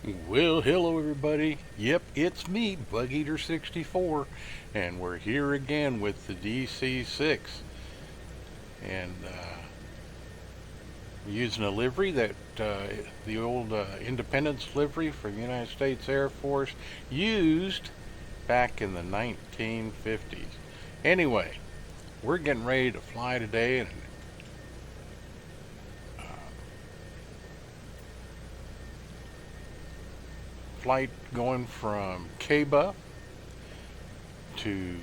Well, hello everybody. Yep, it's me, Bug Eater 64, and we're here again with the DC6. And we're using a livery that the old Independence livery for the United States Air Force used back in the 1950s. Anyway, we're getting ready to fly today, and flight going from KBUF to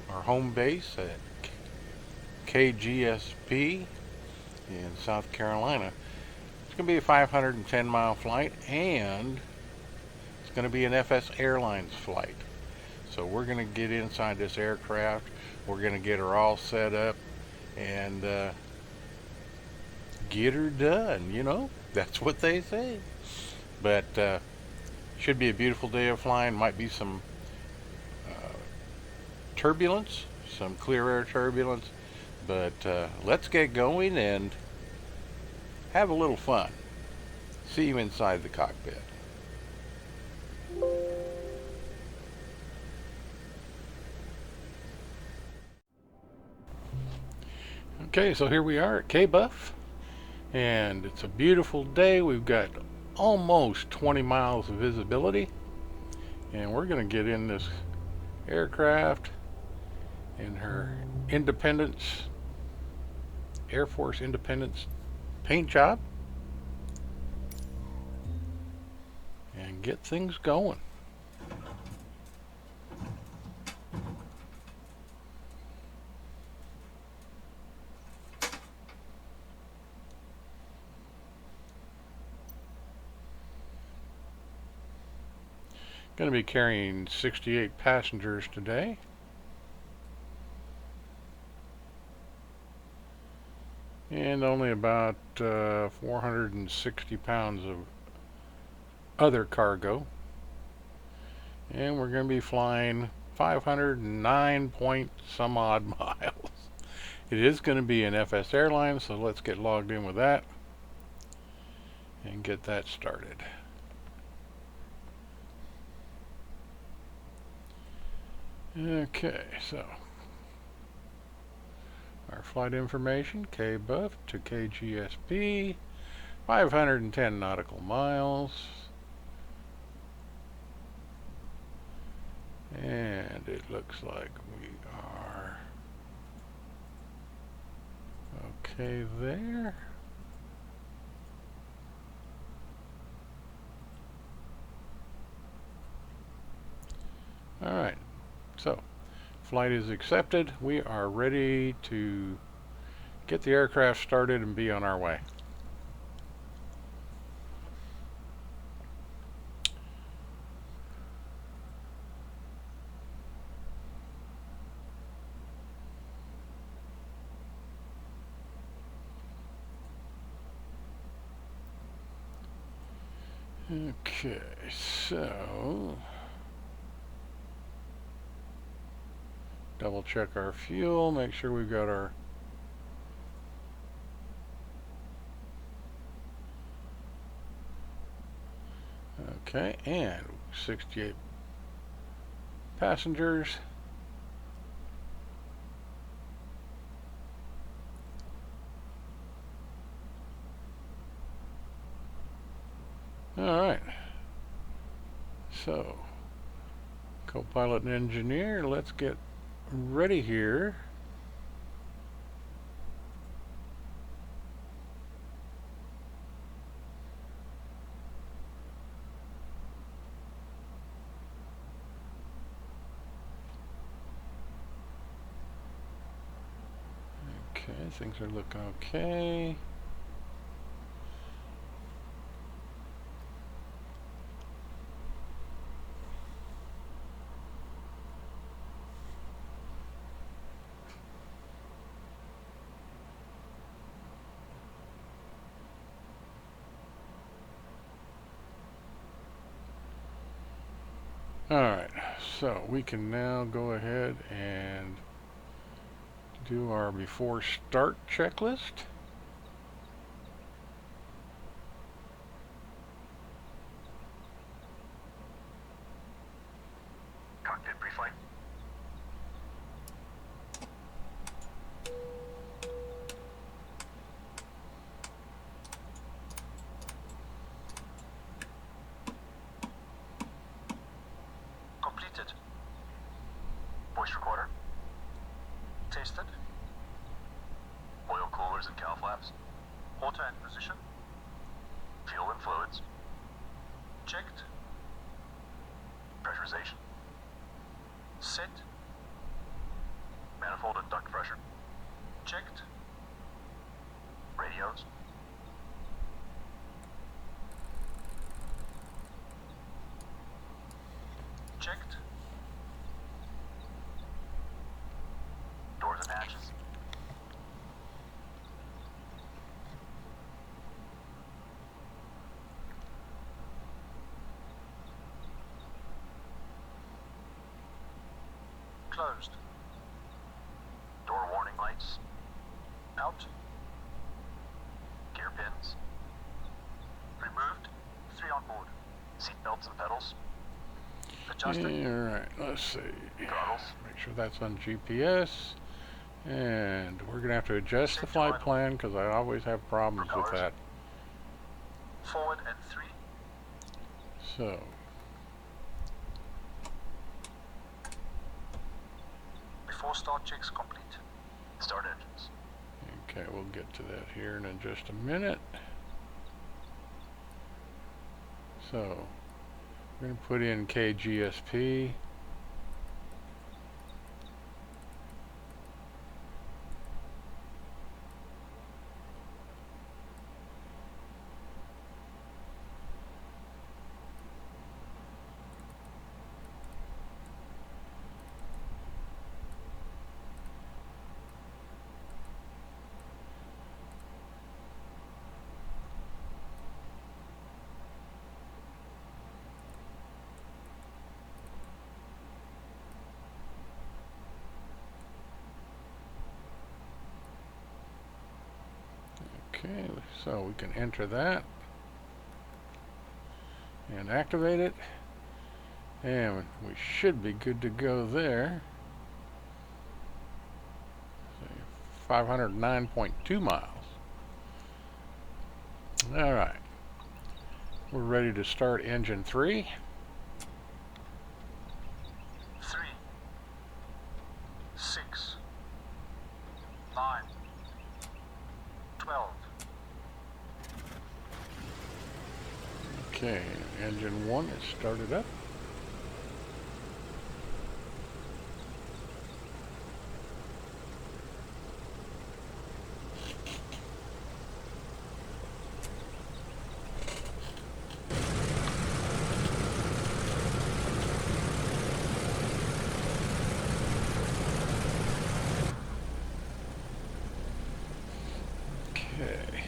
our home base at KGSP in South Carolina. It's going to be a 510-mile flight, and it's going to be an SFAirlines flight. So we're going to get inside this aircraft. We're going to get her all set up and get her done. That's what they say. But should be a beautiful day of flying. Might be some turbulence, some clear air turbulence. But let's get going and have a little fun. See you inside the cockpit. Okay, so here we are at KBUF, and it's a beautiful day. We've got almost 20 miles of visibility, and we're going to get in this aircraft in her Independence, Air Force Independence paint job and get things going. Going to be carrying 68 passengers today. And only about 460 pounds of other cargo. And we're going to be flying 509 point some odd miles. It is going to be an SFAirlines, so let's get logged in with that and get that started. Okay, so our flight information, KBUF to KGSP, 510 nautical miles. And it looks like we are okay there. All right, so flight is accepted. We are ready to get the aircraft started and be on our way. Okay, so double check our fuel, make sure we've got our okay, and 68 passengers. All right, so co-pilot and engineer, let's get ready here. Okay, things are looking okay. Alright, so we can now go ahead and do our before start checklist. Reflight. Completed. Voice recorder. Tested. Oil coolers and cow flaps. Auto and position. Fuel and fluids. Checked. Pressurization. Set. Manifold and duct pressure. Checked. Radios. Checked. Doors and hatches. Closed. Door warning lights. Out. Gear pins. Removed. 3 on board. Seat belts and pedals. Adjusted. Alright, let's see. Throttles. Make sure that's on GPS. And we're going to have to adjust the flight plan because I always have problems with that. Forward and 3. So, Before start checks complete. Start engines. okay, we'll get to that here in just a minute. So, we're going to put in KGSP. Okay, so we can enter that and activate it, and we should be good to go there. 509.2 miles. All right, we're ready to start engine 3. 3, 6, 9, 12. Okay, engine 1 is started up. Okay.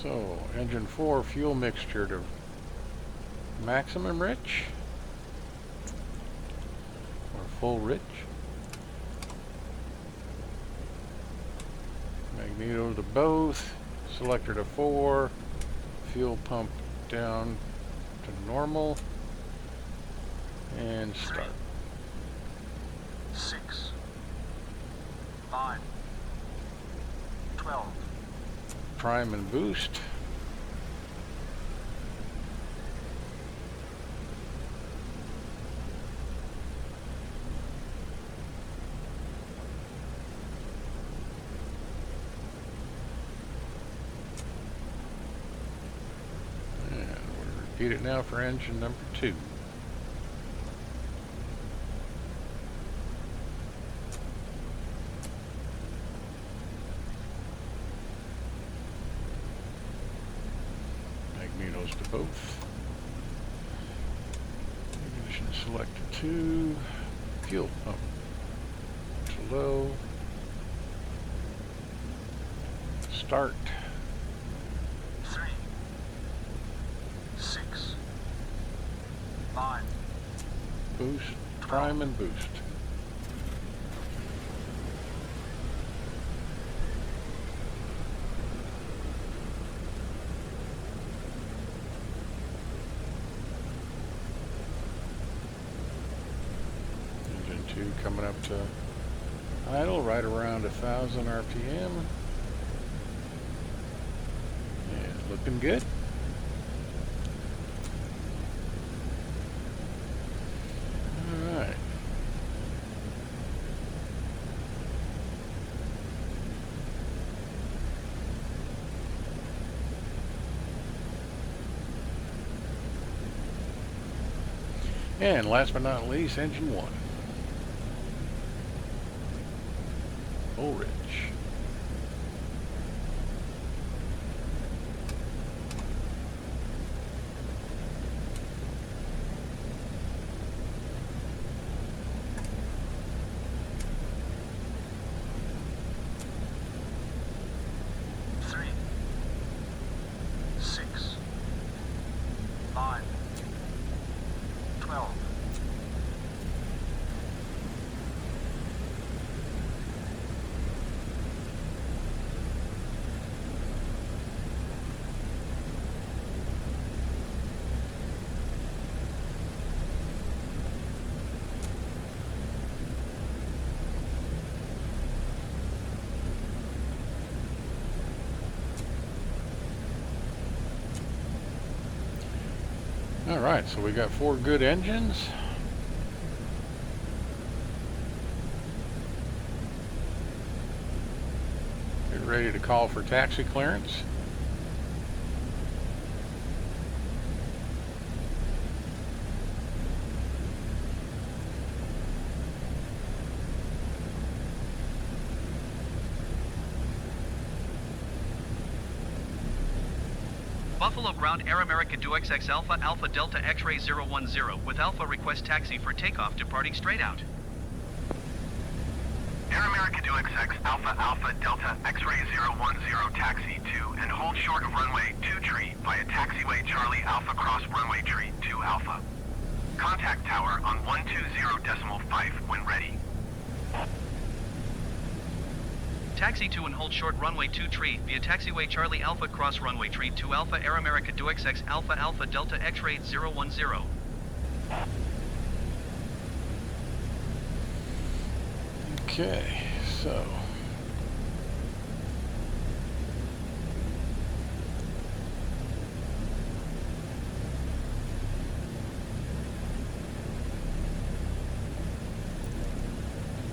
So, engine 4 fuel mixture to maximum rich or full rich. Magneto to both, selector to 4, fuel pump down to normal, and start. 6, 9, 12. Prime and boost. And we'll repeat it now for engine number 2. Magnetos to both. Ignition selected 2. Fuel pump to low. Start. 3, 6, 9, Boost. Prime and boost. altitude coming up to idle right around 1,000 RPM. Yeah, looking good. All right. And last but not least, engine 1. Ulrich. Three, 6, 9, 12. All right, so we got 4 good engines. Get ready to call for taxi clearance. Buffalo Ground Air America DuXX Alpha Alpha Delta X-Ray 010 with Alpha request taxi for takeoff departing straight out. Air America DuXX Alpha Alpha Delta X-Ray 010 taxi to and hold short of runway 23 via taxiway Charlie Alpha cross runway tree 2 Alpha. Contact tower on 120.5 when ready. Taxi to and hold short runway 23 via taxiway Charlie Alpha cross runway tree 2 Alpha Air America DuXX Alpha Alpha Delta X-Ray 010. Okay, so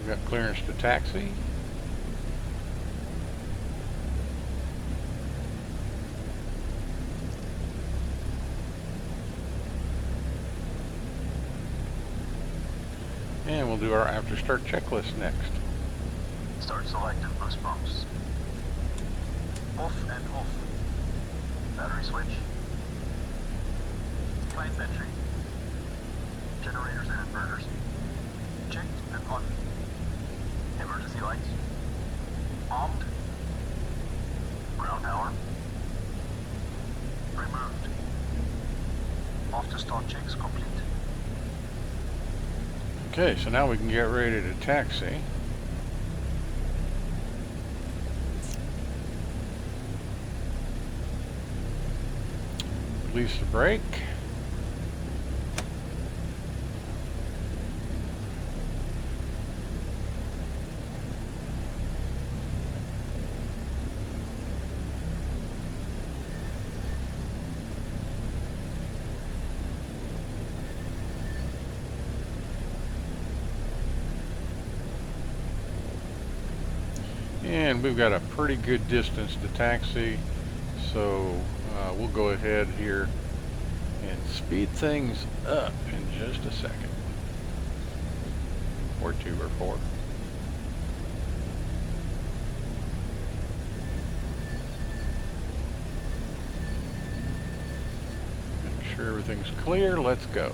we got clearance to taxi. And we'll do our after start checklist next. Start selected boost pumps. Off and off. Battery switch. Plane entry. Generators and inverters. Checked and on. Emergency lights. Armed. Ground power. Removed. After start checks complete. Okay, so now we can get ready to taxi. Release the brake. And we've got a pretty good distance to taxi, so we'll go ahead here and speed things up in just a second. Or 2 or 4. Make sure everything's clear. Let's go.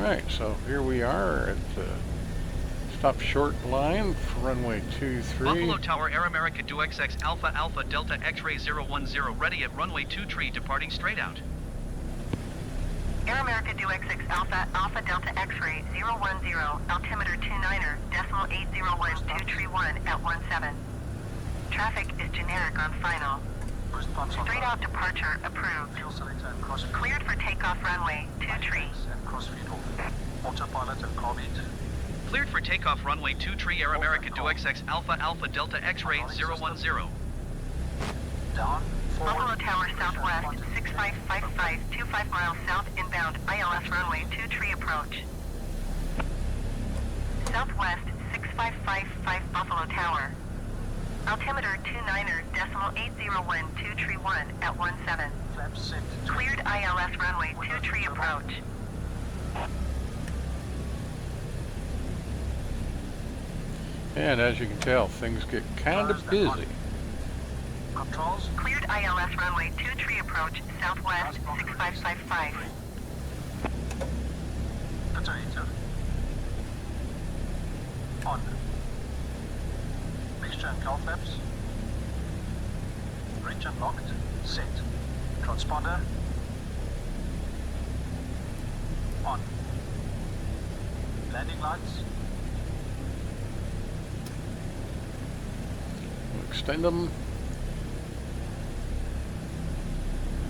Alright, so here we are at the stop short line for runway 23. Buffalo Tower, Air America DuXX Alpha Alpha Delta X-Ray 010, ready at runway 23, departing straight out. Air America DuXX Alpha Alpha Delta X-Ray 010, altimeter 29er, decimal 801 at 17. Traffic is generic on final. Straight out departure approved. Cleared for takeoff runway 23. Autopilot and car beat. Cleared for takeoff runway 23, Air America DuXX Alpha Alpha Delta X-Ray 010. Down. Buffalo Tower Southwest 6555, 25 miles south inbound ILS runway 23 approach. Southwest 6555 Buffalo Tower. Altimeter 29er, decimal 801 at 17. Flaps set. Cleared ILS runway 23 approach. And as you can tell, things get kind of busy. Controls. Cleared ILS runway 23 approach, southwest 6555. Detonator. On. Mixture and cowl flaps. Range unlocked. Set. Transponder. On. Landing lights. We'll extend them,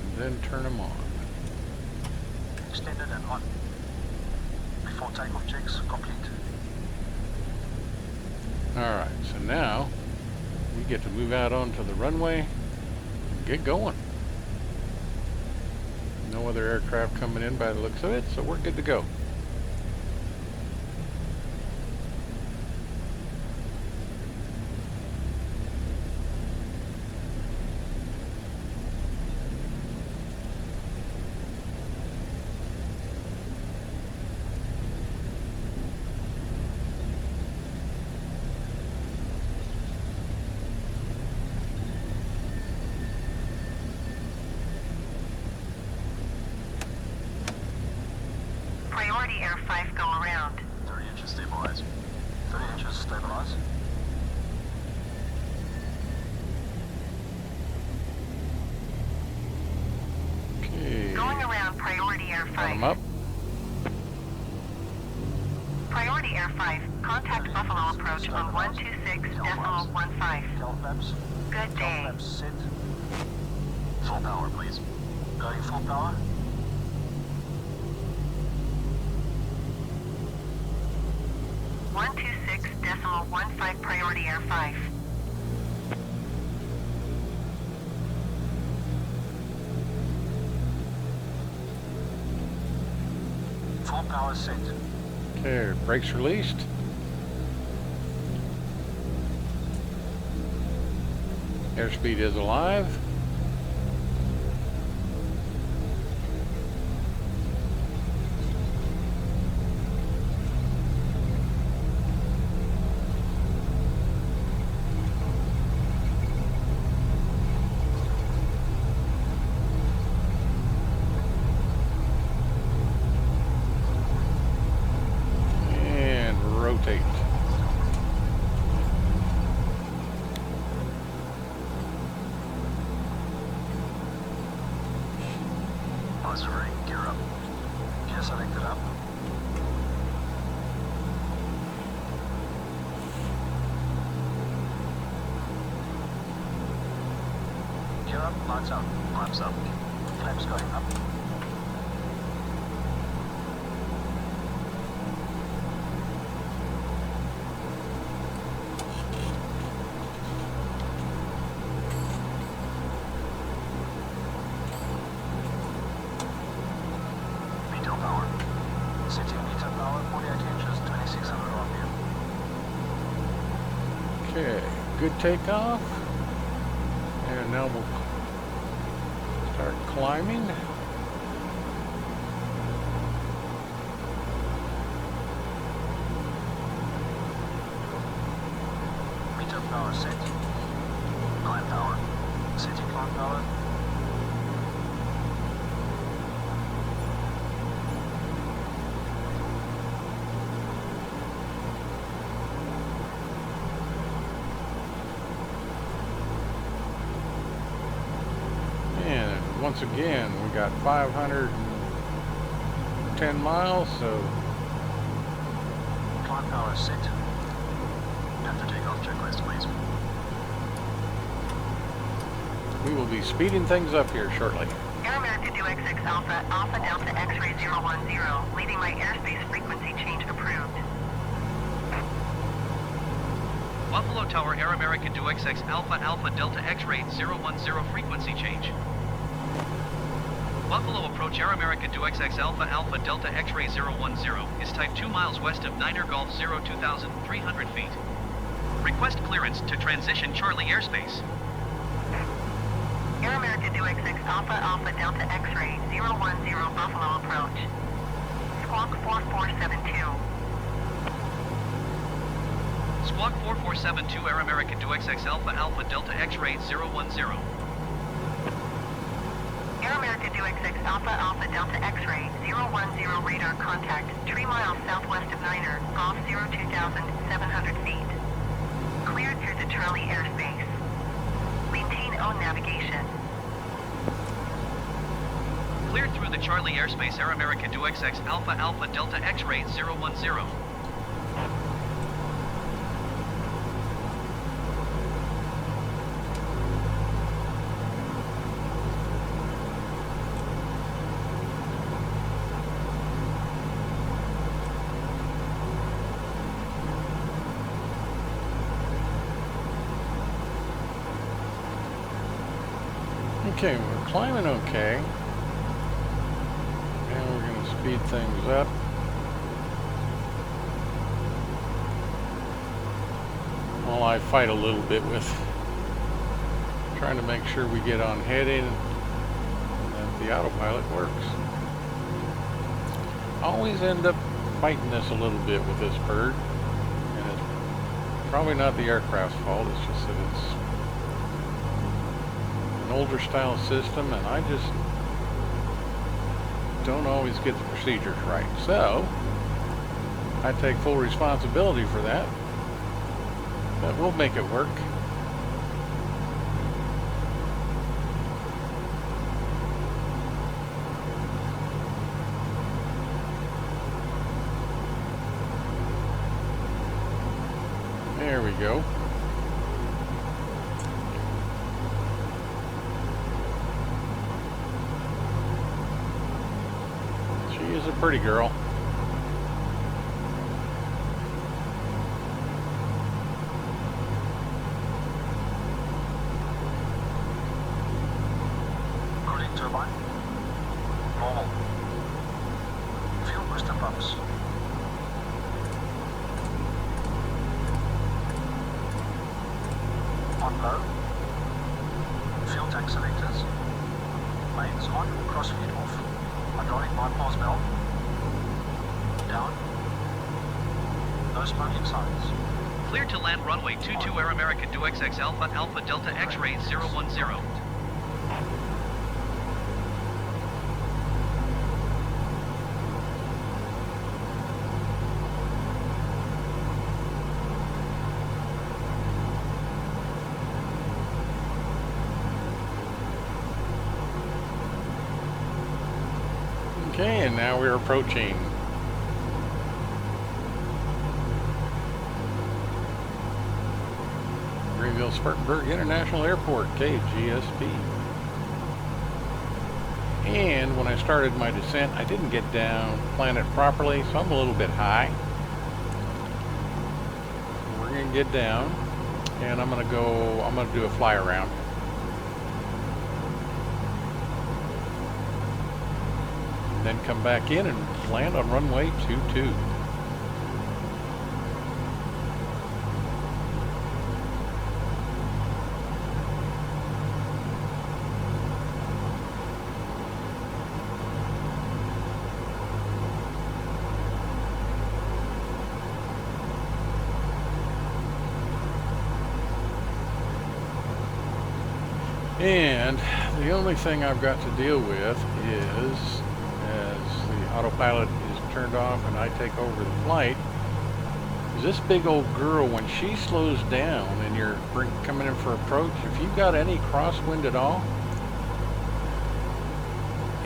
and then turn them on. Extended and on. Before takeoff checks complete. Alright, so now we get to move out onto the runway and get going. No other aircraft coming in by the looks of it, so we're good to go. Priority Air 5 go around. 30 inches stabilize. 30 inches stabilize. Okay. Going around Priority Air 5. Bottom up. Priority Air 5, contact Buffalo approach on 126.15. Cowl flaps. Good Cowl day. flaps set. Full power, please. Going full power. One 126.15 Priority Air 5. Full power set. Okay, brakes released. Airspeed is alive. And rotate. Auxiliary, gear up. Gear selected up. Gear up, lights up. Lights up. Flaps going up. Meter power. Setting meter power, 48 inches, 2600 RPM. Okay, good takeoff. And now we'll start climbing. Meter power set. Climb power. Setting climb power. once again, we got 510 miles, so Climb power set. After takeoff checklist, please. we will be speeding things up here shortly. Air America DuXX Alpha, Alpha Delta X-ray 010, leaving my airspace frequency change approved. Buffalo Tower Air America DuXX Alpha Alpha Delta X-ray 010 frequency change. Buffalo approach Air America DuXX Alpha Alpha Delta X-ray 010 is type 2 miles west of Niner Golf 2,300 feet. Request clearance to transition Charlie airspace. Air America DuXX Alpha Alpha Delta X-ray 010 Buffalo approach. Squawk 4472. Squawk 4472 Air America DuXX Alpha Alpha Delta X-ray 010. Air America DuXX Alpha Alpha Delta X-ray 010 radar contact 3 miles southwest of Niner, Golf 2,700 feet. Cleared through the Charlie airspace. Maintain own navigation. Cleared through the Charlie airspace Air America DuXX Alpha Alpha Delta X-ray 010. Okay, we're climbing okay. And we're going to speed things up. Well, I fight a little bit with trying to make sure we get on heading and that the autopilot works. I always end up fighting this a little bit with this bird. And it's probably not the aircraft's fault, it's just that it's older style system and I just don't always get the procedures right. So I take full responsibility for that, but we'll make it work. There we go. She's a pretty girl. Cooling turbine. Normal. Fuel booster pumps. On low. Fuel tank selectors. Mains on, crossfeed off. Hydraulic bypass valve. Down. No smoking signs. Cleared to land runway 22 Air America DuXX Alpha Alpha Delta X-ray 010. Okay, and now we're approaching. Greenville-Spartanburg International Airport, KGSP. And when I started my descent, I didn't get down, plan it properly, so I'm a little bit high. We're going to get down, and I'm going to do a fly around. Then come back in and land on runway 22. And the only thing I've got to deal with is, as the autopilot is turned off and I take over the flight, is this big old girl, when she slows down and you're coming in for approach, if you've got any crosswind at all,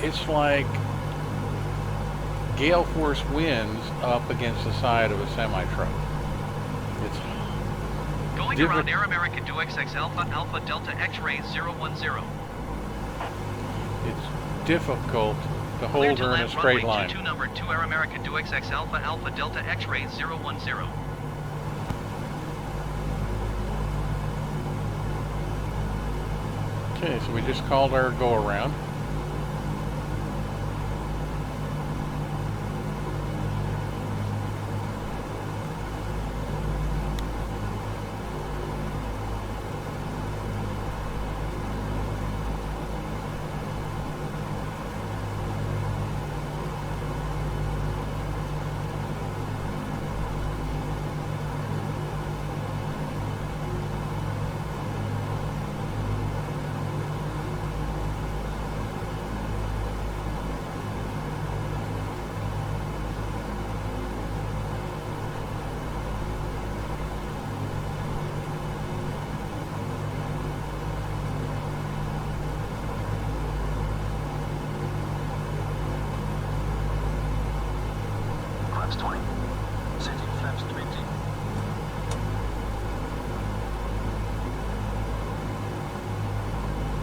it's like gale force winds up against the side of a semi-truck. It's Going around Air America DuXX Alpha Alpha Delta X-ray 010. it's difficult to Clear hold to her in a land straight runway line. 22 number 2 Air America DuXX Alpha Alpha Delta X-ray 010. Okay, so we just called our go around. Flaps 20. Setting flaps 20.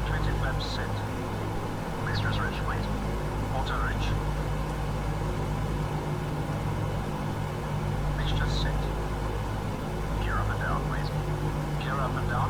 20 flaps set. Mixtures rich, please. Auto rich. Mixture set. Gear up and down, please. Gear up and down.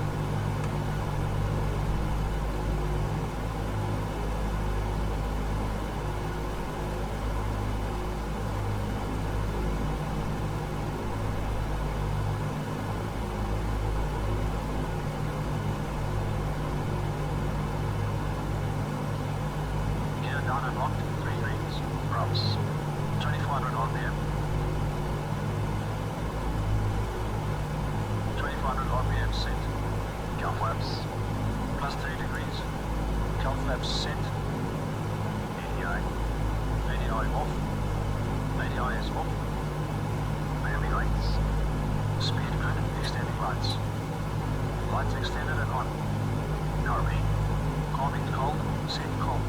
Gear down and locked. 3 rings. Props. 2400 RPM. 2400 RPM set. Cow flaps. Plus 3 degrees. Cow flaps set. ADI. ADI off. ADI is off. Miami lights. Speed good. Extending lights. Lights extended and on. Narby. Calming cold. Set cold.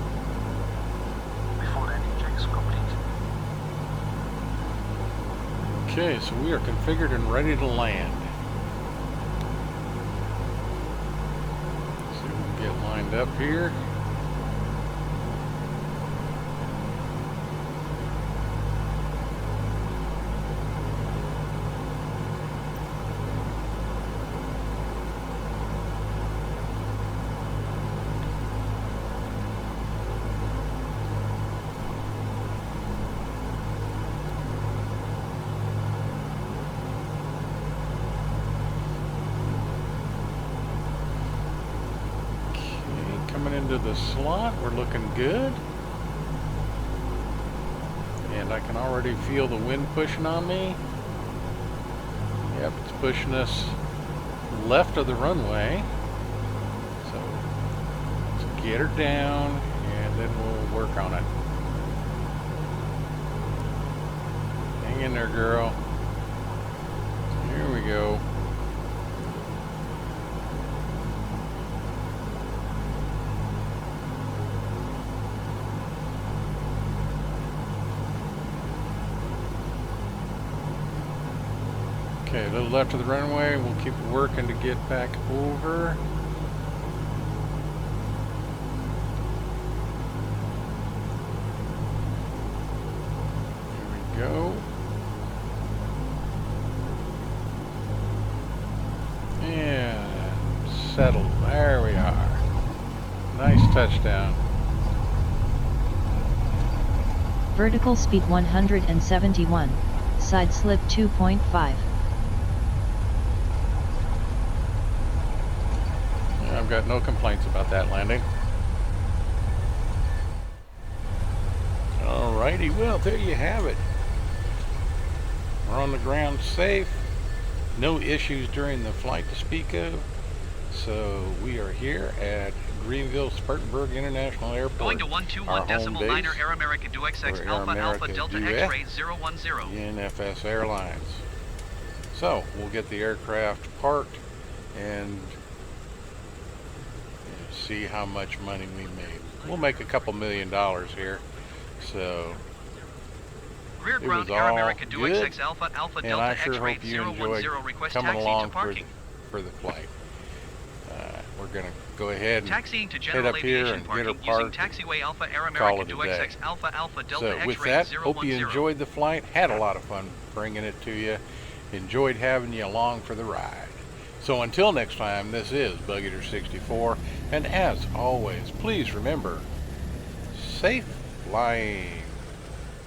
Before landing checks complete. Okay, so we are configured and ready to land. See if we can get lined up here. Coming into the slot, we're looking good. And I can already feel the wind pushing on me. Yep, it's pushing us left of the runway. So let's get her down and then we'll work on it. Hang in there, girl. Here we go. Okay, a little left of the runway. We'll keep working to get back over. Here we go. And settled. There we are. Nice touchdown. Vertical speed 171. Side slip 2.5. I've got no complaints about that landing. Alrighty, well, there you have it. We're on the ground safe. No issues during the flight to speak of. So we are here at Greenville Spartanburg International Airport. Going to 121.9 Air America DuXX for Alpha Air Alpha America Delta DuX. X-ray 010. SFAirlines. So we'll get the aircraft parked and see how much money we made. we'll make a couple $1 million here. So Rear it ground was Air all America good, DuXX Alpha Alpha and Delta I sure X-ray hope you enjoyed 010 request coming taxi along to parking. for the flight. We're gonna go ahead and Taxiing to head General up here Aviation and get her parking using parked. taxiway Alpha Air Call America it a day. DuXX Alpha Alpha Delta So with X-ray that, 010. hope you enjoyed the flight, had a lot of fun bringing it to you, enjoyed having you along for the ride. So until next time, this is Bug64, and as always, please remember, safe flying.